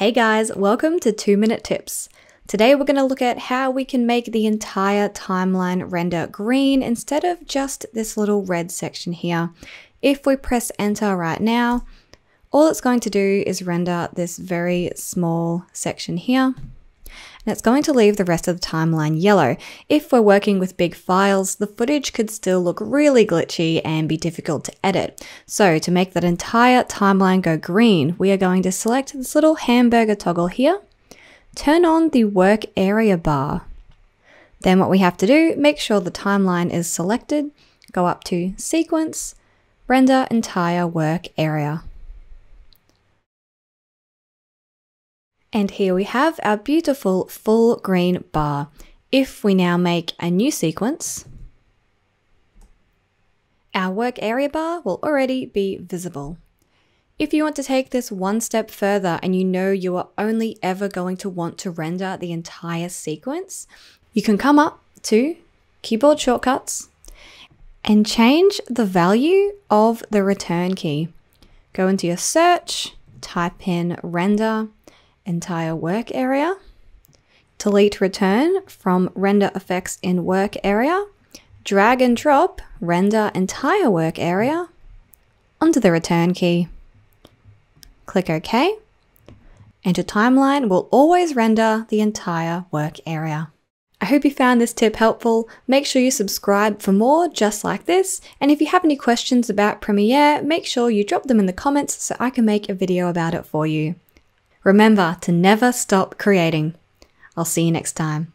Hey guys, welcome to 2-Minute Tips. Today we're going to look at how we can make the entire timeline render green instead of just this little red section here. If we press enter right now, all it's going to do is render this very small section here. And it's going to leave the rest of the timeline yellow. If we're working with big files, the footage could still look really glitchy and be difficult to edit. So to make that entire timeline go green, we are going to select this little hamburger toggle here, turn on the work area bar. Then what we have to do, make sure the timeline is selected, go up to Sequence, Render Entire Work Area. And here we have our beautiful full green bar. If we now make a new sequence, our work area bar will already be visible. If you want to take this one step further and you know you are only ever going to want to render the entire sequence, you can come up to Keyboard Shortcuts and change the value of the return key. Go into your search, type in render entire work area, delete return from render effects in work area, drag and drop render entire work area onto the return key. Click OK, and your timeline will always render the entire work area. I hope you found this tip helpful. Make sure you subscribe for more just like this. And if you have any questions about Premiere, make sure you drop them in the comments so I can make a video about it for you. Remember to never stop creating. I'll see you next time.